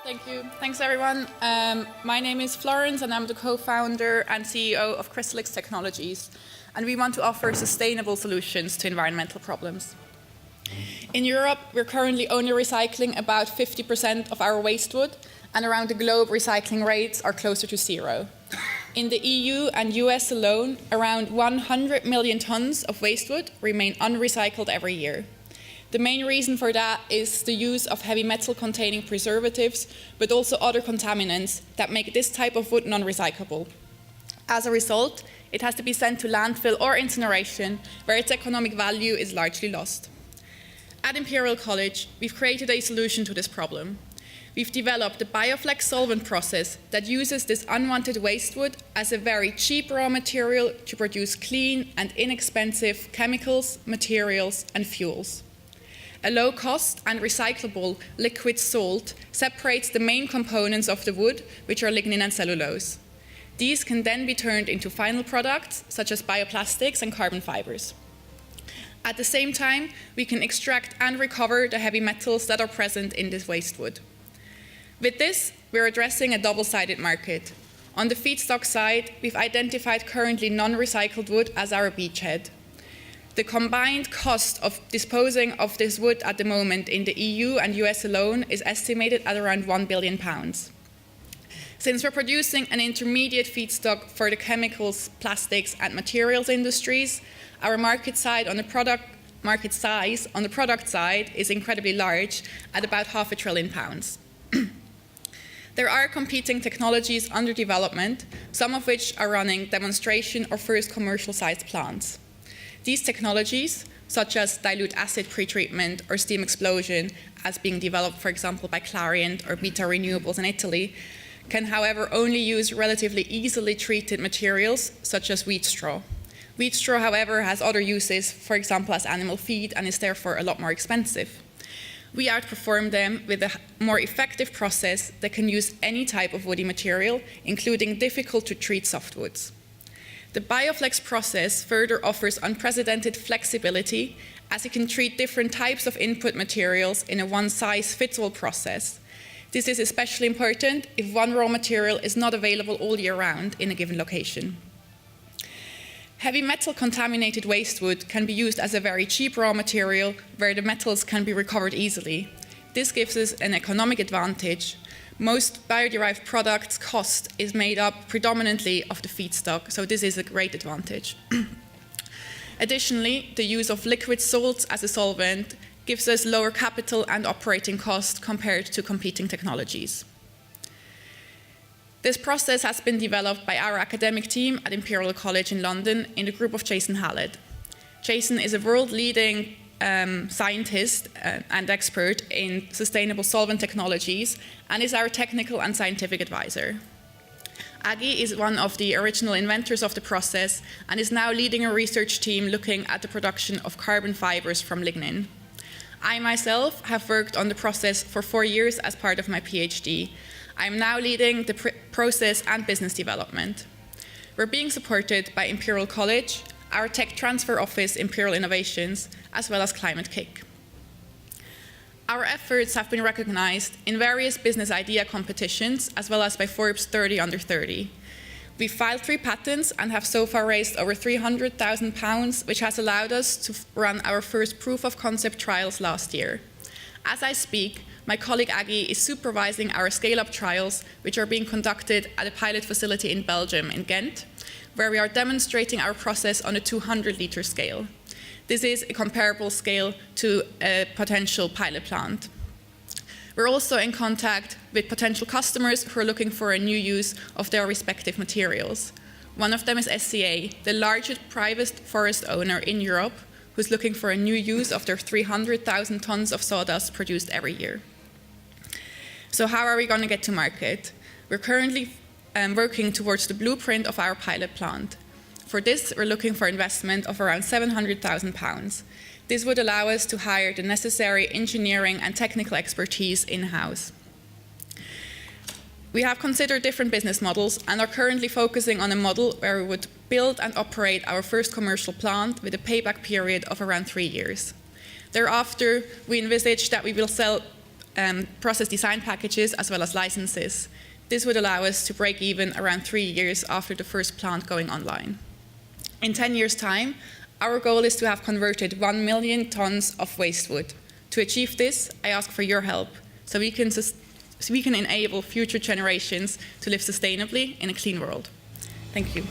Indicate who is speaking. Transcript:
Speaker 1: Thank you. Thanks, everyone. My name is Florence, and I'm the co-founder and CEO of Chrysalix Technologies. And we want to offer sustainable solutions to environmental problems. In Europe, we're currently only recycling about 50% of our waste wood, and around the globe, recycling rates are closer to zero. In the EU and US alone, around 100 million tons of waste wood remain unrecycled every year. The main reason for that is the use of heavy metal-containing preservatives, but also other contaminants that make this type of wood non-recyclable. As a result, it has to be sent to landfill or incineration, where its economic value is largely lost. At Imperial College, we've created a solution to this problem. We've developed the BioFlex solvent process that uses this unwanted waste wood as a very cheap raw material to produce clean and inexpensive chemicals, materials, and fuels. A low-cost and recyclable liquid salt separates the main components of the wood, which are lignin and cellulose. These can then be turned into final products, such as bioplastics and carbon fibers. At the same time, we can extract and recover the heavy metals that are present in this waste wood. With this, we're addressing a double-sided market. On the feedstock side, we've identified currently non-recycled wood as our beachhead. The combined cost of disposing of this wood at the moment in the EU and US alone is estimated at around £1 billion. Since we're producing an intermediate feedstock for the chemicals, plastics, and materials industries, our market size on the product side is incredibly large at about £500 billion. There are competing technologies under development, some of which are running demonstration or first commercial-sized plants. These technologies, such as dilute acid pretreatment or steam explosion, as being developed, for example, by Clariant or Beta Renewables in Italy, can, however, only use relatively easily treated materials, such as wheat straw. Wheat straw, however, has other uses, for example, as animal feed, and is therefore a lot more expensive. We outperform them with a more effective process that can use any type of woody material, including difficult-to-treat softwoods. The BioFlex process further offers unprecedented flexibility, as it can treat different types of input materials in a one-size-fits-all process. This is especially important if one raw material is not available all year round in a given location. Heavy metal-contaminated waste wood can be used as a very cheap raw material where the metals can be recovered easily. This gives us an economic advantage. Most bio-derived products' cost is made up predominantly of the feedstock, so this is a great advantage. Additionally, the use of liquid salts as a solvent gives us lower capital and operating costs compared to competing technologies. This process has been developed by our academic team at Imperial College in London in the group of Jason Hallett. Jason is a world-leading scientist and expert in sustainable solvent technologies and is our technical and scientific advisor. Aggie is one of the original inventors of the process and is now leading a research team looking at the production of carbon fibers from lignin. I myself have worked on the process for 4 years as part of my PhD. I am now leading the process and business development. We're being supported by Imperial College, our tech transfer office, Imperial Innovations, as well as Climate Kick. Our efforts have been recognized in various business idea competitions, as well as by Forbes 30 Under 30. We filed 3 patents and have so far raised over £300,000, which has allowed us to run our first proof of concept trials last year. As I speak, my colleague Aggie is supervising our scale-up trials, which are being conducted at a pilot facility in Belgium, in Ghent, where we are demonstrating our process on a 200-liter scale. This is a comparable scale to a potential pilot plant. We're also in contact with potential customers who are looking for a new use of their respective materials. One of them is SCA, the largest private forest owner in Europe, who's looking for a new use of their 300,000 tons of sawdust produced every year. So how are we going to get to market? We're currently working towards the blueprint of our pilot plant. For this, we're looking for investment of around £700,000. This would allow us to hire the necessary engineering and technical expertise in-house. We have considered different business models and are currently focusing on a model where we would build and operate our first commercial plant with a payback period of around 3 years. Thereafter, we envisage that we will sell process design packages as well as licenses. This would allow us to break even around 3 years after the first plant going online. In 10 years' time, our goal is to have converted 1 million tons of waste wood. To achieve this, I ask for your help so we can enable future generations to live sustainably in a clean world. Thank you.